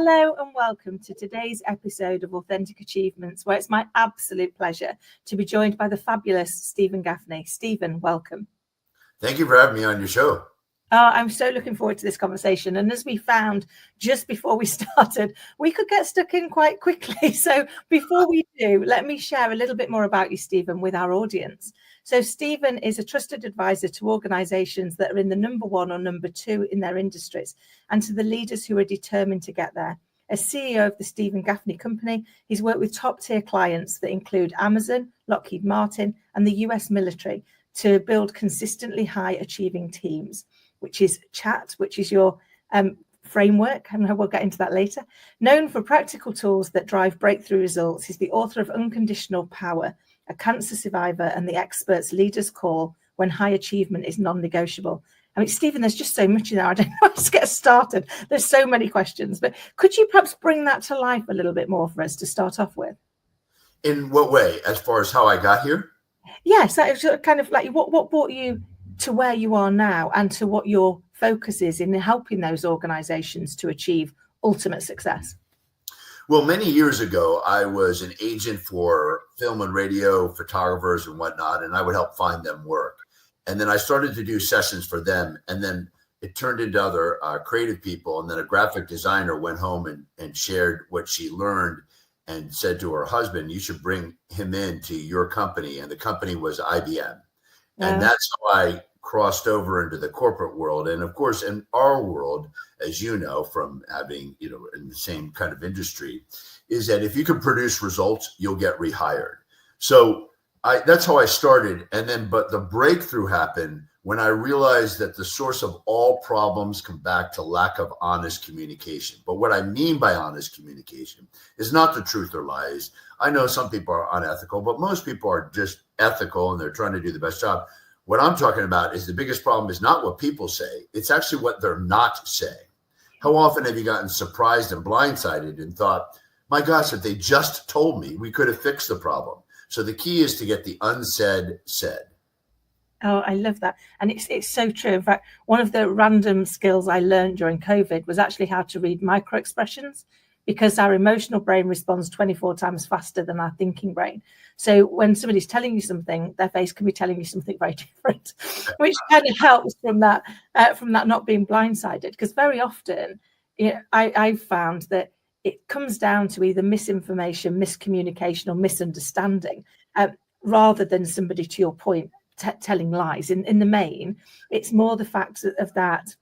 Hello and welcome to today's episode of Authentic Achievements, where it's my absolute pleasure to be joined by the fabulous Stephen Gaffney. Stephen, welcome. Thank you for having me on your show. I'm so looking forward to this conversation. And as we found just before we started, we could get stuck in quite quickly. So before we do, let me share a little bit more about you, Stephen, with our audience. So Stephen is a trusted advisor to organizations that are in the number 1 or number 2 in their industries, and to the leaders who are determined to get there. As CEO of the Stephen Gaffney Company, he's worked with top tier clients that include Amazon, Lockheed Martin, and the US military to build consistently high achieving teams, which is CHAT, which is your framework, and we'll get into that later. Known for practical tools that drive breakthrough results, he's the author of Unconditional Power, a cancer survivor and the expert's leader's call when high achievement is non-negotiable. I mean, Stephen, there's just so much in there. I don't know how to get started. There's so many questions, but could you perhaps bring that to life a little bit more for us to start off with? In what way? As far as how I got here? Yes, that was kind of like what brought you to where you are now and to what your focus is in helping those organizations to achieve ultimate success. Well, many years ago, I was an agent for film and radio photographers and whatnot, and I would help find them work. And then I started to do sessions for them, and then it turned into other creative people. And then a graphic designer went home and shared what she learned and said to her husband, you should bring him into your company. And the company was IBM. And that's how I crossed over into the corporate world. And of course, in our world, as you know, from having, in the same kind of industry, is that if you can produce results, you'll get rehired. So that's how I started. And then, but the breakthrough happened when I realized that the source of all problems come back to lack of honest communication. But what I mean by honest communication is not the truth or lies. I know some people are unethical, but most people are just ethical and they're trying to do the best job. What I'm talking about is the biggest problem is not what people say. It's actually what they're not saying. How often have you gotten surprised and blindsided and thought, my gosh, if they just told me, we could have fixed the problem. So the key is to get the unsaid said. Oh, I love that. And it's so true. In fact, one of the random skills I learned during COVID was actually how to read micro expressions, because our emotional brain responds 24 times faster than our thinking brain. So when somebody's telling you something, their face can be telling you something very different, which kind of helps from that not being blindsided. Because very often, I've found that it comes down to either misinformation, miscommunication, or misunderstanding, rather than somebody, to your point, telling lies. In the main, it's more the fact of that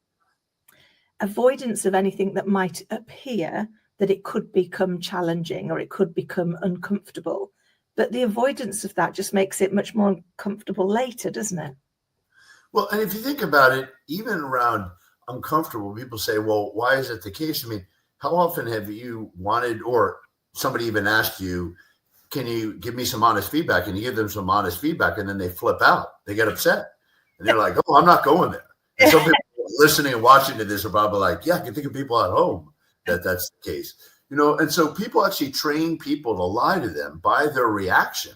avoidance of anything that might appear that it could become challenging or it could become uncomfortable. But the avoidance of that just makes it much more uncomfortable later, doesn't it? Well, and if you think about it, even around uncomfortable, people say, well, why is it the case? I mean, how often have you wanted, or somebody even asked you, can you give me some honest feedback? And you give them some honest feedback, and then they flip out. They get upset. And they're like, oh, I'm not going there. And some people listening and watching to this are probably like, yeah, I can think of people at home that's the case. And so people actually train people to lie to them by their reaction.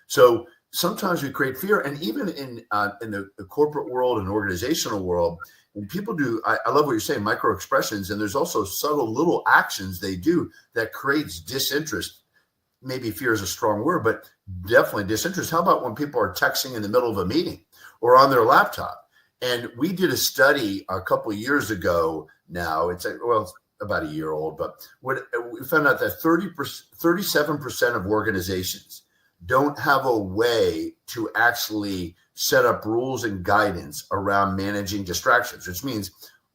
So sometimes we create fear. And even in the corporate world and organizational world, when people do, I love what you're saying, micro expressions, and there's also subtle little actions they do that creates disinterest. Maybe fear is a strong word, but definitely disinterest. How about when people are texting in the middle of a meeting or on their laptop? And we did a study a couple of years ago now. It's about a year old, but we found out that 37% of organizations don't have a way to actually set up rules and guidance around managing distractions, which means,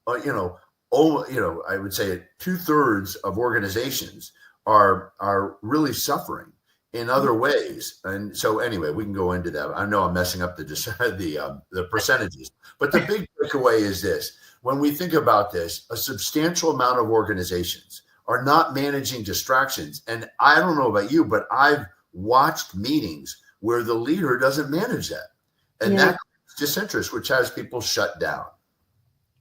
I would say 2/3 of organizations are really suffering in other ways. And so anyway, we can go into that. I know I'm messing up the percentages, but the big takeaway is this. When we think about this, a substantial amount of organizations are not managing distractions. And I don't know about you, but I've watched meetings where the leader doesn't manage that. And that creates disinterest, which has people shut down.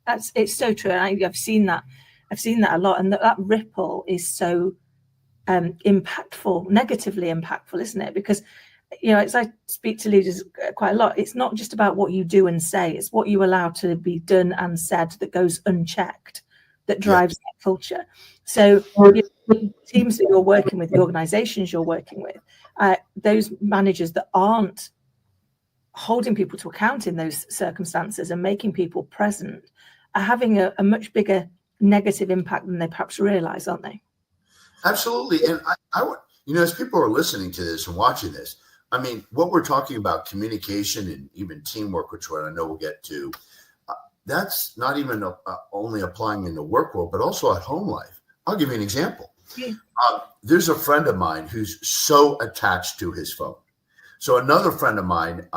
It's so true. And I've seen that a lot. And that ripple is so impactful, negatively impactful, isn't it? Because, as I speak to leaders quite a lot, it's not just about what you do and say, it's what you allow to be done and said that goes unchecked that drives that culture. So the teams that you're working with, the organizations you're working with, those managers that aren't holding people to account in those circumstances and making people present are having a much bigger negative impact than they perhaps realize, aren't they? Absolutely. And I would, as people are listening to this and watching this, I mean, what we're talking about, communication and even teamwork, which I know we'll get to, that's not even only applying in the work world, but also at home life. I'll give you an example. Yeah. There's a friend of mine who's so attached to his phone. So another friend of mine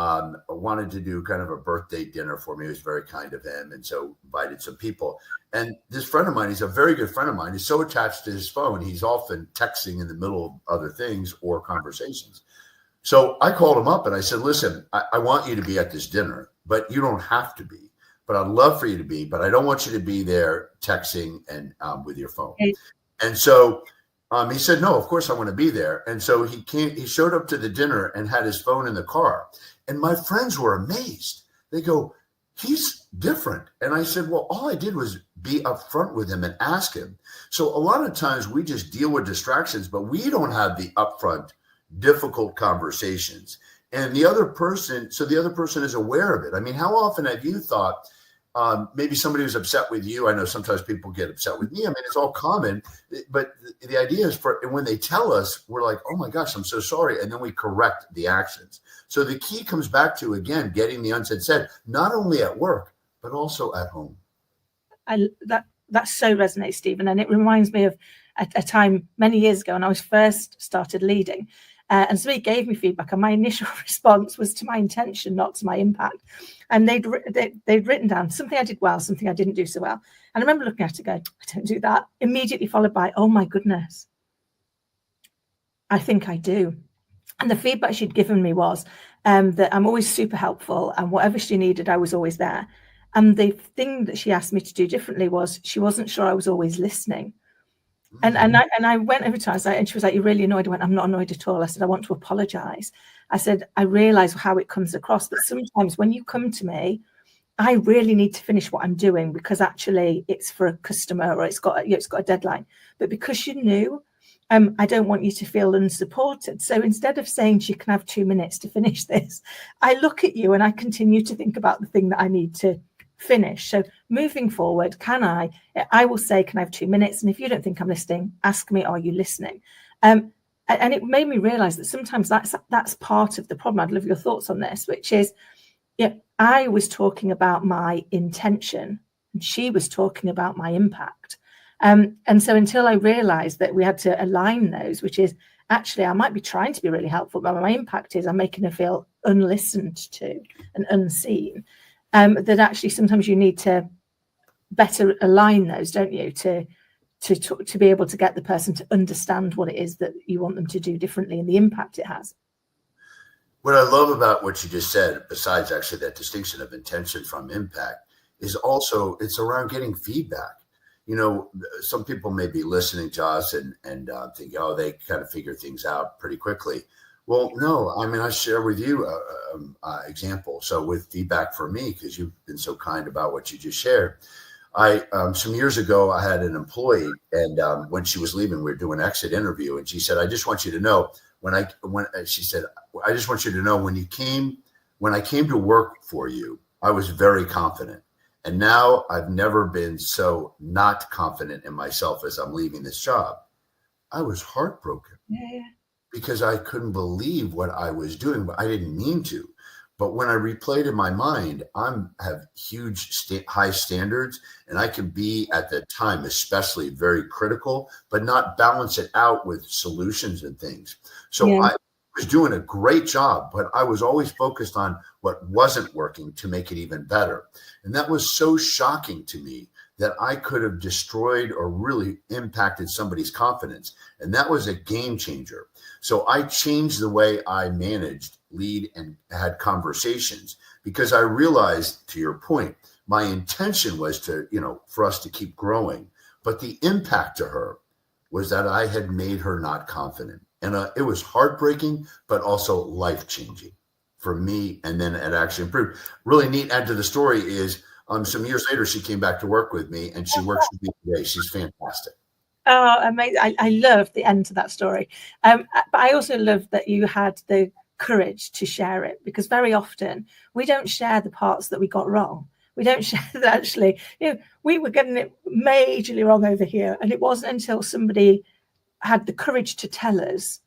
wanted to do kind of a birthday dinner for me. It was very kind of him. And so invited some people. And this friend of mine, he's a very good friend of mine. He's so attached to his phone. He's often texting in the middle of other things or conversations. So I called him up and I said, listen, I want you to be at this dinner, but you don't have to be. But I'd love for you to be, but I don't want you to be there texting and with your phone. Okay. And so he said, no, of course I want to be there. And so he showed up to the dinner and had his phone in the car. And my friends were amazed. They go, he's different. And I said, well, all I did was be upfront with him and ask him. So a lot of times we just deal with distractions, but we don't have the upfront, difficult conversations. And the other person is aware of it. I mean, how often have you thought, maybe somebody was upset with you? I know sometimes people get upset with me. I mean, it's all common, but the idea is when they tell us, we're like, oh my gosh, I'm so sorry. And then we correct the actions. So the key comes back to, again, getting the unsaid said, not only at work, but also at home. That so resonates, Stephen. And it reminds me of a time many years ago when I was first started leading. And somebody gave me feedback, and my initial response was to my intention, not to my impact. And they'd written down something I did well, something I didn't do so well. And I remember looking at it going, I don't do that. Immediately followed by, oh my goodness, I think I do. And the feedback she'd given me was that I'm always super helpful, and whatever she needed, I was always there. And the thing that she asked me to do differently was she wasn't sure I was always listening. And I went over to her and she was like, you're really annoyed. I went, I'm not annoyed at all. I said, I want to apologize. I said, I realize how it comes across, but sometimes when you come to me, I really need to finish what I'm doing because actually it's for a customer or it's got a deadline. But because you knew, I don't want you to feel unsupported. So instead of saying she can have 2 minutes to finish this, I look at you and I continue to think about the thing that I need to finish. So moving forward, I will say, can I have 2 minutes? And if you don't think I'm listening, ask me, are you listening? And it made me realize that sometimes that's part of the problem. I'd love your thoughts on this, which is, I was talking about my intention and she was talking about my impact. And so until I realized that we had to align those, which is actually, I might be trying to be really helpful, but my impact is I'm making her feel unlistened to and unseen. That actually sometimes you need to better align those, don't you, to be able to get the person to understand what it is that you want them to do differently and the impact it has. What I love about what you just said, besides actually that distinction of intention from impact, is also it's around getting feedback. Some people may be listening to us and think, oh, they kind of figure things out pretty quickly. Well, no, I mean, I share with you an example. So with feedback for me, because you've been so kind about what you just shared, some years ago, I had an employee, and when she was leaving, we were doing an exit interview, and she said, I just want you to know when I came to work for you, I was very confident. And now I've never been so not confident in myself as I'm leaving this job. I was heartbroken. Yeah. Because I couldn't believe what I was doing, but I didn't mean to. But when I replayed in my mind, I have huge high standards, and I can be at the time, especially very critical, but not balance it out with solutions and things. So yeah. I was doing a great job, but I was always focused on what wasn't working to make it even better. And that was so shocking to me that I could have destroyed or really impacted somebody's confidence. And that was a game changer. So I changed the way I managed, lead, and had conversations because I realized, to your point, my intention was to, for us to keep growing. But the impact to her was that I had made her not confident. And it was heartbreaking, but also life-changing for me. And then it actually improved. Really neat add to the story is Some years later, she came back to work with me, and she works with me today. She's fantastic. Oh, amazing. I love the end to that story. But I also love that you had the courage to share it, because very often we don't share the parts that we got wrong. We don't share that actually, we were getting it majorly wrong over here. And it wasn't until somebody had the courage to tell us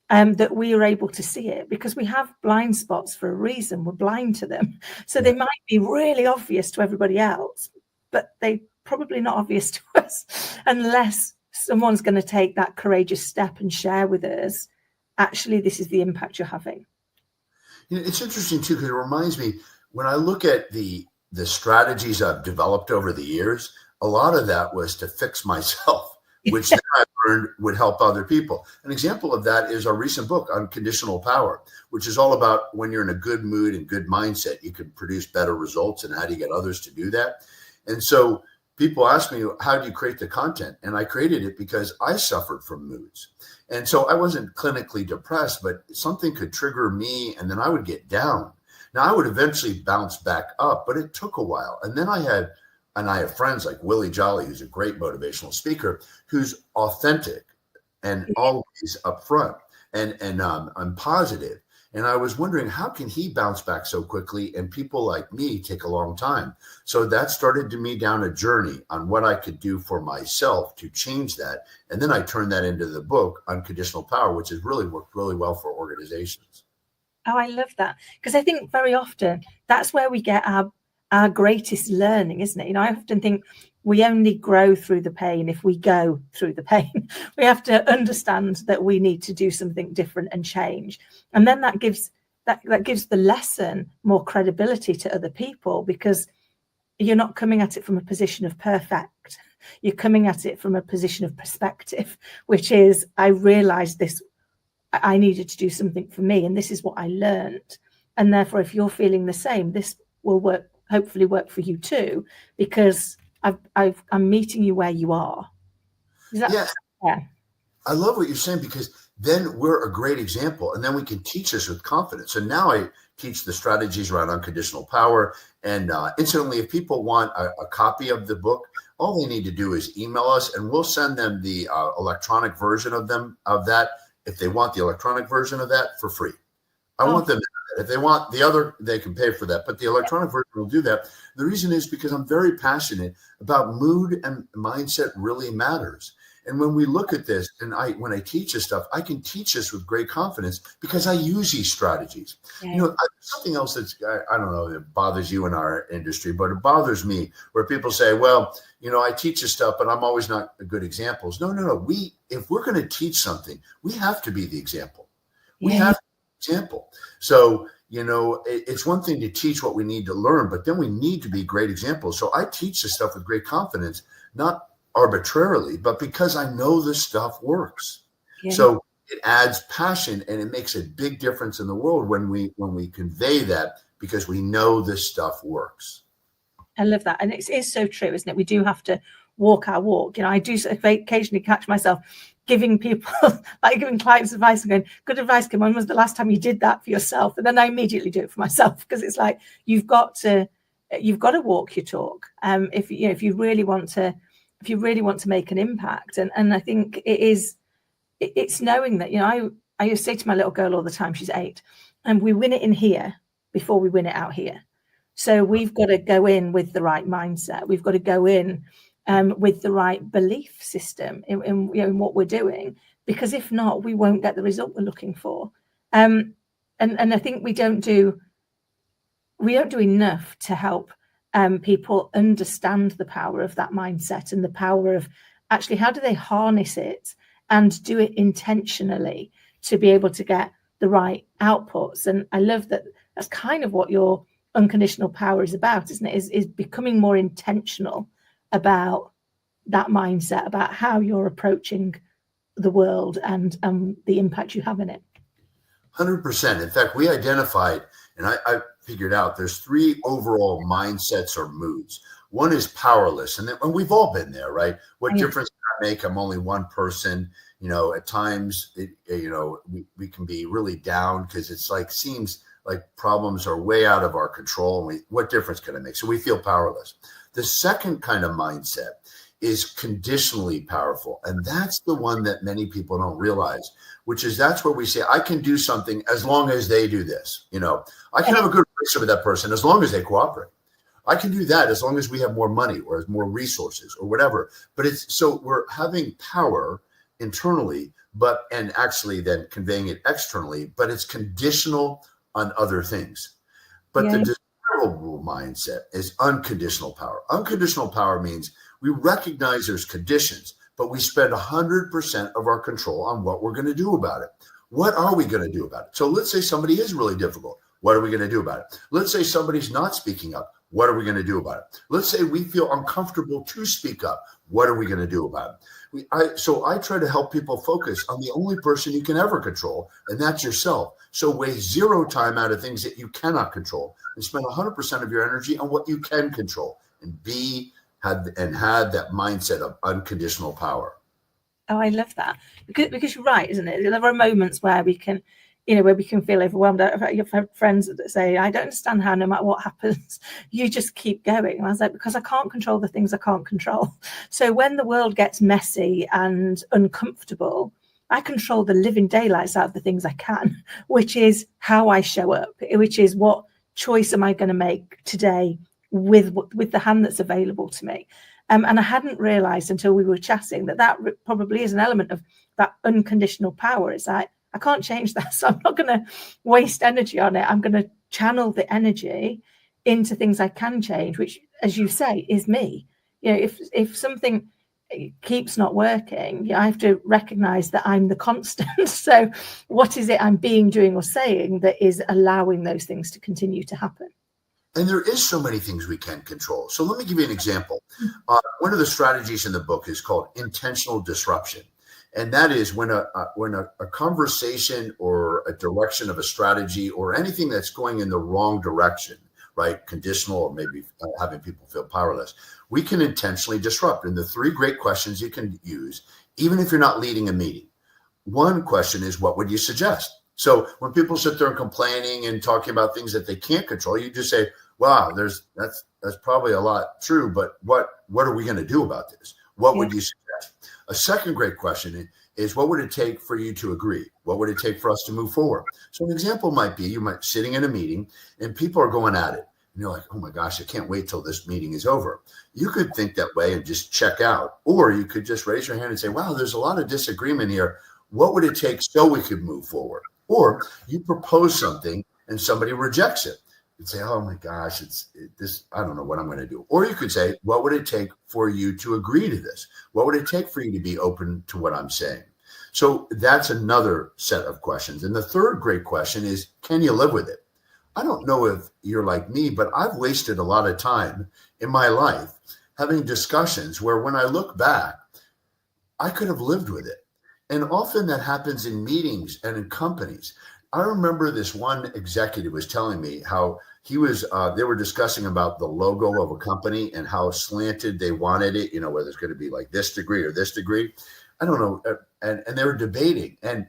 that we were able to see it, because we have blind spots for a reason. We're blind to them. So they might be really obvious to everybody else, but they probably not obvious to us unless someone's going to take that courageous step and share with us, actually, this is the impact you're having. It's interesting too, because it reminds me, when I look at the strategies I've developed over the years, a lot of that was to fix myself, which then I learned would help other people. An example of that is our recent book, Unconditional Power, which is all about when you're in a good mood and good mindset, you can produce better results, and how do you get others to do that? And so people ask me, how do you create the content? And I created it because I suffered from moods. And so I wasn't clinically depressed, but something could trigger me, and then I would get down. Now, I would eventually bounce back up, but it took a while. And then I have friends like Willie Jolly, who's a great motivational speaker, who's authentic and always upfront and I'm positive. And I was wondering, how can he bounce back so quickly and people like me take a long time? So that started to me down a journey on what I could do for myself to change that. And then I turned that into the book, Unconditional Power, which has really worked really well for organizations. Oh, I love that. Because I think very often that's where we get our greatest learning, isn't it? I often think we only grow through the pain if we go through the pain. We have to understand that we need to do something different and change. And then that gives the lesson more credibility to other people, because you're not coming at it from a position of perfect. You're coming at it from a position of perspective, which is, I realized this, I needed to do something for me, and this is what I learned. And therefore, if you're feeling the same, this will hopefully work for you too, because I'm meeting you where you are. Yeah. I love what you're saying, because then we're a great example, and then we can teach us with confidence. So now I teach the strategies around unconditional power. And incidentally, if people want a copy of the book, all they need to do is email us, and we'll send them the electronic version of that. If they want the electronic version of that, for free. I want them to do that. If they want the other, they can pay for that. But the electronic version will do that. The reason is because I'm very passionate about mood, and mindset really matters. And when we look at this, and when I teach this stuff, I can teach this with great confidence because I use these strategies. Yeah. Something else that's, I don't know, that bothers you in our industry, but it bothers me, where people say, well, I teach this stuff, but I'm always not a good examples. No. If we're going to teach something, we have to be the example. We have to be the example. So, it's one thing to teach what we need to learn, but then we need to be great examples. So I teach this stuff with great confidence, not arbitrarily, but because I know this stuff works. Yeah. So it adds passion, and it makes a big difference in the world when we convey that, because we know this stuff works. I love that. And it is so true, isn't it? We do have to walk our walk. I do occasionally catch myself giving people, like giving clients advice and going, good advice, Kim, when was the last time you did that for yourself? And then I immediately do it for myself, because it's like, you've got to walk your talk. If you really want to make an impact. And I think it's knowing that, I used to say to my little girl all the time, she's 8, and we win it in here before we win it out here. So we've got to go in with the right mindset. We've got to go in with the right belief system in what we're doing, because if not, we won't get the result we're looking for. And I think we don't do enough to help people understand the power of that mindset, and the power of actually how do they harness it and do it intentionally to be able to get the right outputs. And I love that that's kind of what your unconditional power is about, isn't it? Is becoming more intentional about that mindset, about how you're approaching the world and the impact you have in it. 100%. In fact, we identified, and I figured out, there's 3 overall mindsets or moods. One is powerless, and we've all been there, right? What difference can I make? I'm only one person. At times, we can be really down because it's like seems like problems are way out of our control, and what difference can it make? So we feel powerless. The second kind of mindset is conditionally powerful. And that's the one that many people don't realize, which is that's where we say, I can do something as long as they do this. I can have a good relationship with that person as long as they cooperate. I can do that as long as we have more money or more resources or whatever. But so we're having power internally, and actually then conveying it externally, but it's conditional on other things. But the desirable mindset is unconditional power. Unconditional power means we recognize there's conditions, but we spend 100% of our control on what we're going to do about it. What are we going to do about it? So let's say somebody is really difficult. What are we going to do about it? Let's say somebody's not speaking up. What are we going to do about it? Let's say we feel uncomfortable to speak up. What are we going to do about it? So I try to help people focus on the only person you can ever control, and that's yourself. So waste zero time out of things that you cannot control and spend 100% of your energy on what you can control, and had that mindset of unconditional power. Oh, I love that, because you're right, isn't it? There are moments where we can, where we can feel overwhelmed. You've had friends that say, I don't understand how no matter what happens, you just keep going. And I was like, because I can't control the things I can't control. So when the world gets messy and uncomfortable, I control the living daylights out of the things I can, which is how I show up, which is what choice am I going to make today with the hand that's available to me. And I hadn't realized until we were chatting that probably is an element of that unconditional power. It's like, I can't change that, so I'm not going to waste energy on it. I'm going to channel the energy into things I can change, which, as you say, is me. If something keeps not working, I have to recognize that I'm the constant. So what is it I'm doing or saying that is allowing those things to continue to happen? And there is so many things we can control. So let me give you an example. One of the strategies in the book is called intentional disruption. And that is when a conversation or a direction of a strategy or anything that's going in the wrong direction, right, conditional or maybe having people feel powerless, we can intentionally disrupt. And the three great questions you can use, even if you're not leading a meeting. One question is, what would you suggest? So when people sit there and complaining and talking about things that they can't control, you just say, wow, that's probably a lot true, but what are we going to do about this? What would you suggest? A second great question is, what would it take for you to agree? What would it take for us to move forward? So an example might be, you might be sitting in a meeting and people are going at it. And you're like, oh my gosh, I can't wait till this meeting is over. You could think that way and just check out. Or you could just raise your hand and say, wow, there's a lot of disagreement here. What would it take so we could move forward? Or you propose something and somebody rejects it. You'd say, oh my gosh, I don't know what I'm going to do. Or you could say, what would it take for you to agree to this? What would it take for you to be open to what I'm saying? So that's another set of questions. And the third great question is, can you live with it? I don't know if you're like me, but I've wasted a lot of time in my life having discussions where when I look back, I could have lived with it. And often that happens in meetings and in companies. I remember this one executive was telling me how they were discussing about the logo of a company and how slanted they wanted it, whether it's going to be like this degree or this degree. I don't know. And they were debating. And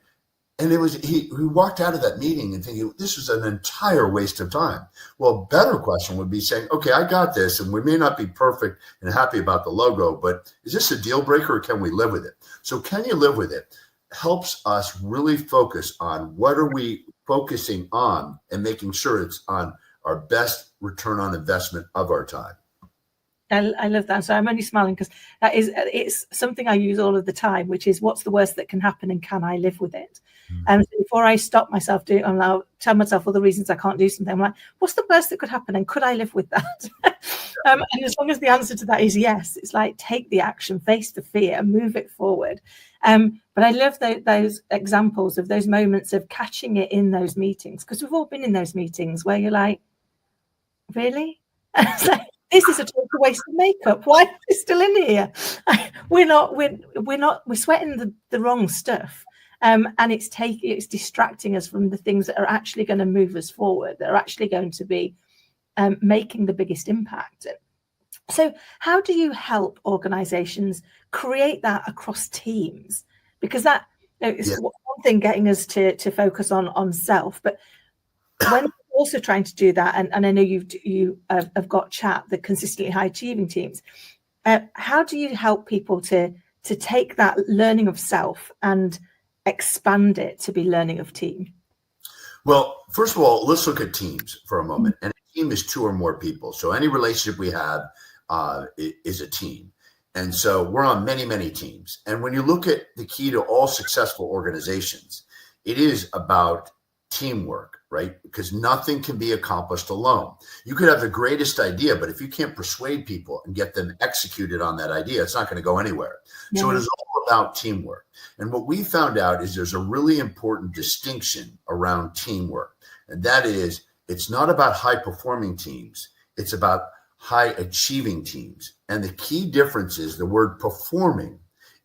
it was, he walked out of that meeting and thinking, this was an entire waste of time. Well, a better question would be saying, okay, I got this, and we may not be perfect and happy about the logo, but is this a deal breaker or can we live with it? So can you live with it? Helps us really focus on what are we focusing on and making sure it's on our best return on investment of our time. I love that. So I'm only smiling because it's something I use all of the time, which is, what's the worst that can happen and can I live with it? And so before I stop myself doing, I'll tell myself all the reasons I can't do something. I'm like, what's the worst that could happen and could I live with that? And as long as the answer to that is yes, it's like, take the action, face the fear, move it forward. But I love those examples of those moments of catching it in those meetings, because we've all been in those meetings where you're like, really? This is a total waste of makeup. Why are we still in here? We're sweating the wrong stuff. And it's distracting us from the things that are actually going to move us forward, that are actually going to be making the biggest impact. So how do you help organizations create that across teams? Because that is one thing, getting us to focus on self, but when also trying to do that, and I know you have got chat, the consistently high achieving teams. How do you help people to take that learning of self and expand it to be learning of team? Well, first of all, let's look at teams for a moment. And a team is two or more people. So any relationship we have is a team. And so we're on many, many teams. And when you look at the key to all successful organizations, it is about teamwork, right? Because nothing can be accomplished alone. You could have the greatest idea, but if you can't persuade people and get them executed on that idea, it's not going to go anywhere. Yeah. So it is all about teamwork. And what we found out is there's a really important distinction around teamwork. And that is, it's not about high performing teams. It's about high achieving teams. And the key difference is the word performing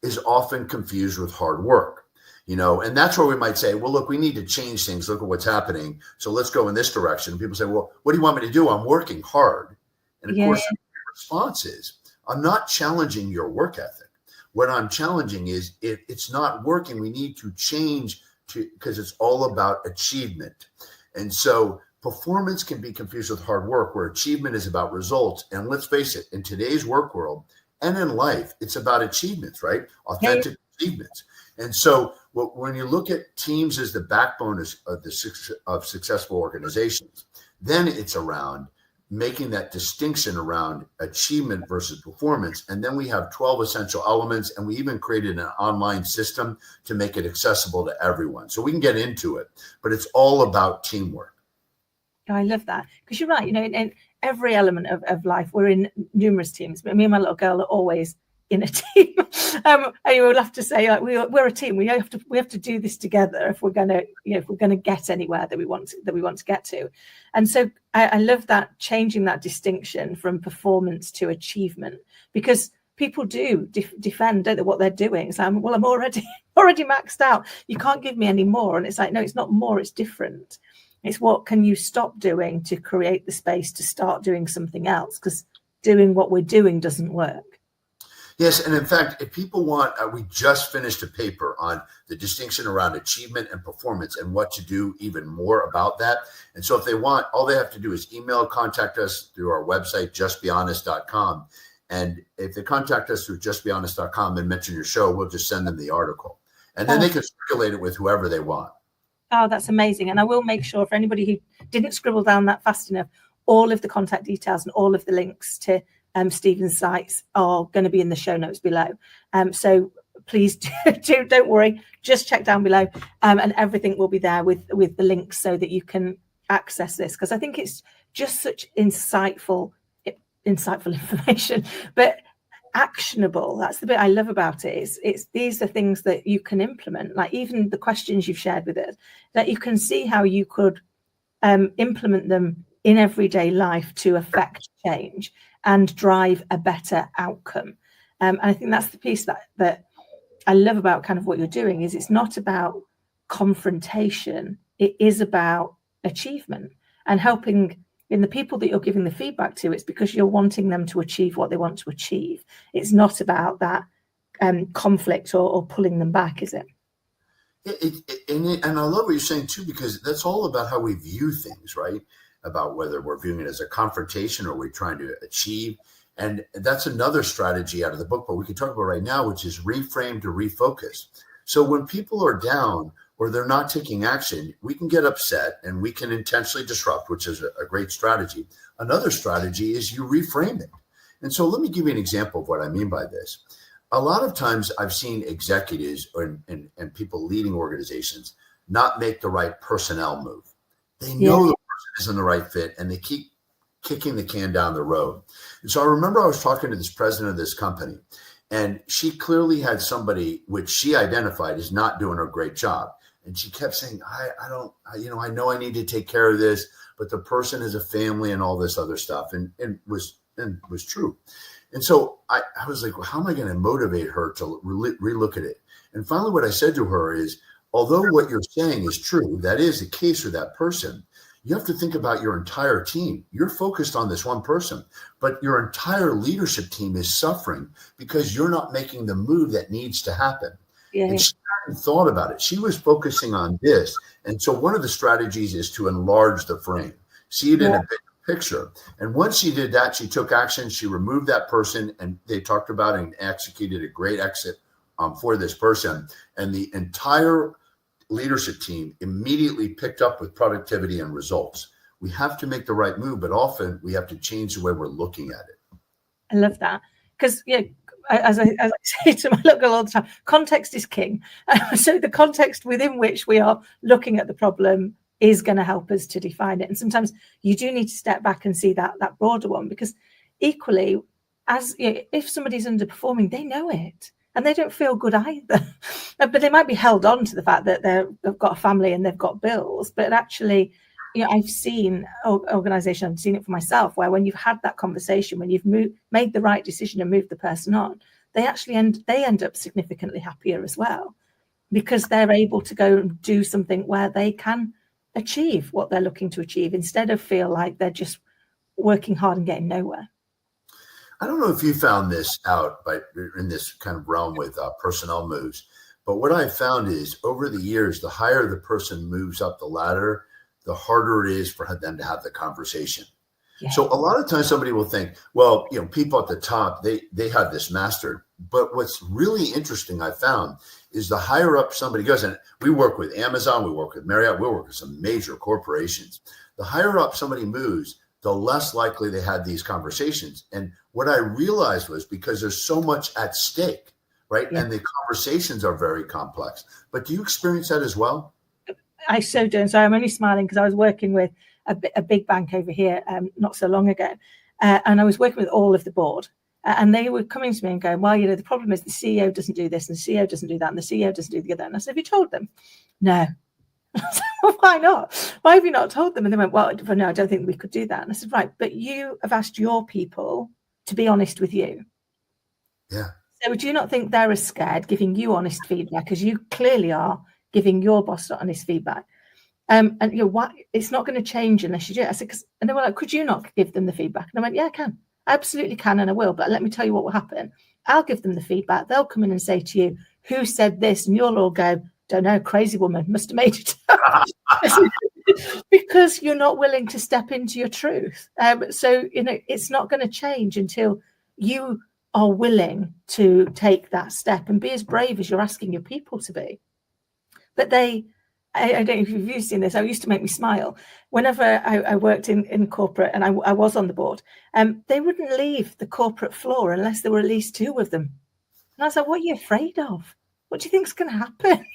is often confused with hard work. And that's where we might say, well, look, we need to change things. Look at what's happening. So let's go in this direction. People say, well, what do you want me to do? I'm working hard. And of course, the response is, I'm not challenging your work ethic. What I'm challenging is if it's not working, we need to change because it's all about achievement. And so performance can be confused with hard work, where achievement is about results. And let's face it, in today's work world and in life, it's about achievements, right? Authentic achievements. And so when you look at teams as the backbone of successful organizations, then it's around making that distinction around achievement versus performance. And then we have 12 essential elements, and we even created an online system to make it accessible to everyone. So we can get into it, but it's all about teamwork. I love that, because you're right. In every element of life, we're in numerous teams. But me and my little girl are always in a team. And you will have to say, like, we're a team. We have to do this together if we're gonna get anywhere that we want to get to. And so I love that, changing that distinction from performance to achievement, because people do defend, don't they, what they're doing. It's like, well, I'm already maxed out. You can't give me any more. And it's like, no, it's not more. It's different. It's what can you stop doing to create the space to start doing something else, because doing what we're doing doesn't work. Yes, and in fact, if people want, we just finished a paper on the distinction around achievement and performance and what to do even more about that. And so if they want, all they have to do is contact us through our website, justbehonest.com. And if they contact us through justbehonest.com and mention your show, we'll just send them the article. And then they can circulate it with whoever they want. Oh, that's amazing. And I will make sure, for anybody who didn't scribble down that fast enough, all of the contact details and all of the links to Stephen's sites are going to be in the show notes below. So please don't worry, just check down below, and everything will be there with the links so that you can access this, because I think it's just such insightful information, but actionable. That's the bit I love about it. It's these are things that you can implement, like even the questions you've shared with us, that you can see how you could implement them in everyday life to affect change and drive a better outcome. And I think that's the piece that I love about kind of what you're doing, is it's not about confrontation. It is about achievement and helping in the people that you're giving the feedback to. It's because you're wanting them to achieve what they want to achieve. It's not about that conflict or pulling them back, is it? And I love what you're saying too, because that's all about how we view things, right? About whether we're viewing it as a confrontation or we're trying to achieve. And that's another strategy out of the book, but we can talk about right now, which is reframe to refocus. So when people are down or they're not taking action, we can get upset and we can intentionally disrupt, which is a great strategy. Another strategy is you reframe it. And so let me give you an example of what I mean by this. A lot of times I've seen executives and people leading organizations not make the right personnel move. They know the person isn't the right fit, and they keep kicking the can down the road. And so I remember I was talking to this president of this company, and she clearly had somebody which she identified as not doing a great job. And she kept saying, I know I need to take care of this, but the person has a family and all this other stuff, and was true. And so I was like, well, how am I going to motivate her to relook at it? And finally, what I said to her is, although what you're saying is true, that is the case for that person, you have to think about your entire team. You're focused on this one person, but your entire leadership team is suffering because you're not making the move that needs to happen. Yeah. And she hadn't thought about it. She was focusing on this. And so one of the strategies is to enlarge the frame. see it in a big picture. And once she did that, she took action. She removed that person, and they talked about and executed a great exit for this person. And the entire leadership team immediately picked up with productivity and results. We have to make the right move, but often we have to change the way we're looking at it. I love that, because as I say to my little girl all the time, context is king. So the context within which we are looking at the problem is going to help us to define it. And sometimes you do need to step back and see that broader one, because equally, as if somebody's underperforming, they know it. And they don't feel good either. But they might be held on to the fact that they've got a family and they've got bills. But actually, I've seen organizations, I've seen it for myself, where when you've had that conversation, when you've made the right decision and moved the person on, they actually end up significantly happier as well, because they're able to go and do something where they can achieve what they're looking to achieve, instead of feel like they're just working hard and getting nowhere. I don't know if you found this out in this kind of realm with personnel moves, but what I found is over the years, the higher the person moves up the ladder, the harder it is for them to have the conversation. Yeah. So a lot of times somebody will think, well, people at the top, they have this mastered. But what's really interesting I found is the higher up somebody goes, and we work with Amazon, we work with Marriott, we work with some major corporations. The higher up somebody moves, the less likely they had these conversations. And what I realized was because there's so much at stake, right? Yeah. And the conversations are very complex. But do you experience that as well? I so do. And so I'm only smiling because I was working with a big bank over here not so long ago. And I was working with all of the board. And they were coming to me and going, well, the problem is the CEO doesn't do this and the CEO doesn't do that and the CEO doesn't do the other. And I said, have you told them? No. I said, well, why not? Why have you not told them? And they went, well, no, I don't think we could do that. And I said, right, but you have asked your people to be honest with you. Yeah. So do you not think they're as scared giving you honest feedback as you clearly are giving your boss honest feedback? And what? It's not going to change unless you do it. I said, and they were like, could you not give them the feedback? And I went, yeah, I can. I absolutely can, and I will. But let me tell you what will happen. I'll give them the feedback. They'll come in and say to you, who said this? And you'll all go, don't know, crazy woman, must have made it up. Because you're not willing to step into your truth. So, it's not going to change until you are willing to take that step and be as brave as you're asking your people to be. But I don't know if you've seen this, it used to make me smile. Whenever I worked in corporate and I was on the board, they wouldn't leave the corporate floor unless there were at least two of them. And I was like, what are you afraid of? What do you think is going to happen?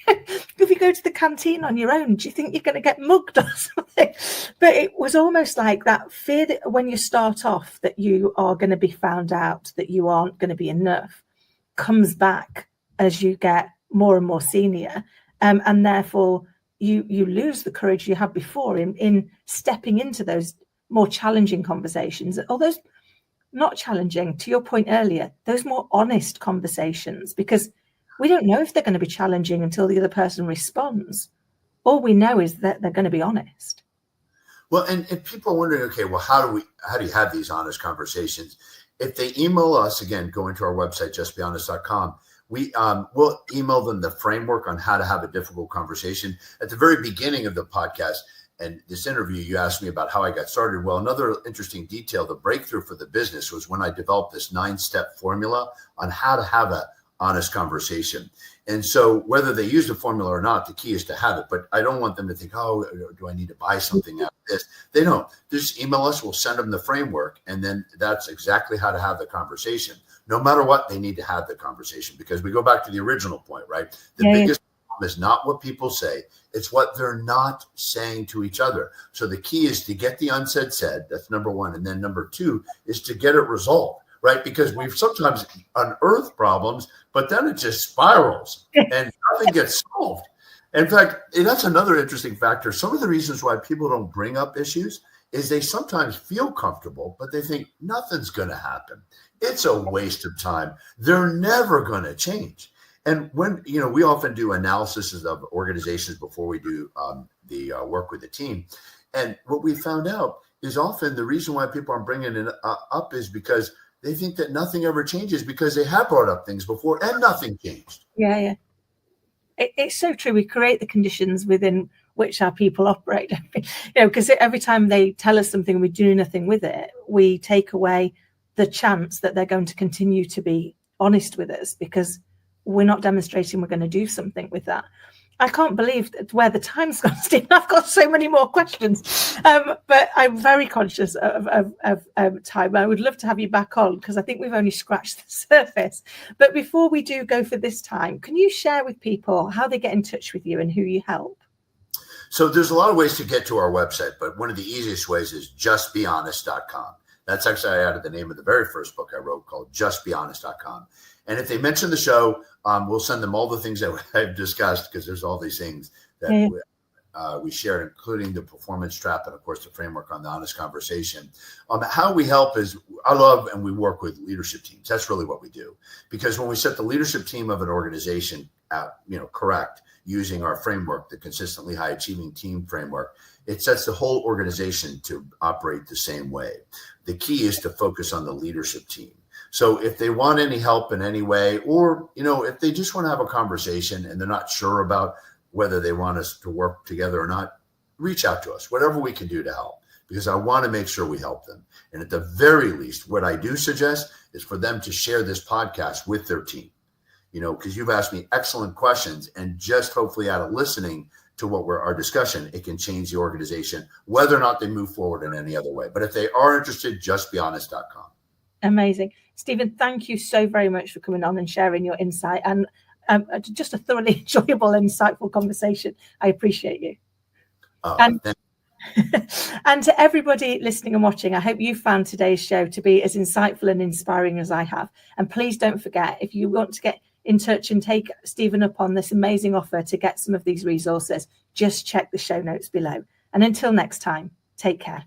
If you go to the canteen on your own, do you think you're going to get mugged or something? But it was almost like that fear that when you start off that you are going to be found out, that you aren't going to be enough, comes back as you get more and more senior. And therefore, you lose the courage you had before in stepping into those more challenging conversations, or those not challenging, to your point earlier, those more honest conversations, because we don't know if they're going to be challenging until the other person responds. All we know is that they're going to be honest. Well, and people are wondering, okay, well, how do you have these honest conversations? If they email us, again, going to our website, justbehonest.com, we'll email them the framework on how to have a difficult conversation. At the very beginning of the podcast and this interview, you asked me about how I got started. Well, another interesting detail, the breakthrough for the business was when I developed this 9-step formula on how to have a honest conversation. And so whether they use the formula or not, the key is to have it. But I don't want them to think, oh, do I need to buy something out of this? They don't. Just email us. We'll send them the framework. And then that's exactly how to have the conversation. No matter what, they need to have the conversation, because we go back to the original point, right? The biggest problem is not what people say. It's what they're not saying to each other. So the key is to get the unsaid said. That's number one. And then number two is to get it resolved. Right? Because we've sometimes unearthed problems, but then it just spirals and nothing gets solved. In fact, that's another interesting factor. Some of the reasons why people don't bring up issues is they sometimes feel comfortable, but they think nothing's going to happen. It's a waste of time. They're never going to change. And when, we often do analysis of organizations before we do the work with the team. And what we found out is often the reason why people aren't bringing it up is because they think that nothing ever changes, because they have brought up things before and nothing changed. Yeah. It's so true. We create the conditions within which our people operate. Because every time they tell us something and we do nothing with it, we take away the chance that they're going to continue to be honest with us, because we're not demonstrating we're going to do something with that. I can't believe where the time's gone, Stephen. I've got so many more questions, but I'm very conscious of time. I would love to have you back on, because I think we've only scratched the surface. But before we do go for this time, can you share with people how they get in touch with you and who you help? So there's a lot of ways to get to our website, but one of the easiest ways is justbehonest.com. That's actually, I added the name of the very first book I wrote, called justbehonest.com. And if they mention the show, we'll send them all the things that I've discussed, because there's all these things that we share, including the performance trap and, of course, the framework on the honest conversation. How we help is, I love, and we work with leadership teams. That's really what we do. Because when we set the leadership team of an organization correct, using our framework, the consistently high achieving team framework, it sets the whole organization to operate the same way. The key is to focus on the leadership team. So if they want any help in any way, or, if they just want to have a conversation and they're not sure about whether they want us to work together or not, reach out to us, whatever we can do to help, because I want to make sure we help them. And at the very least, what I do suggest is for them to share this podcast with their team, because you've asked me excellent questions, and just hopefully out of listening to our discussion, it can change the organization, whether or not they move forward in any other way. But if they are interested, justbehonest.com. Amazing. Stephen, thank you so very much for coming on and sharing your insight, and just a thoroughly enjoyable, insightful conversation. I appreciate you. And to everybody listening and watching, I hope you found today's show to be as insightful and inspiring as I have. And please don't forget, if you want to get in touch and take Stephen up on this amazing offer to get some of these resources, just check the show notes below. And until next time, take care.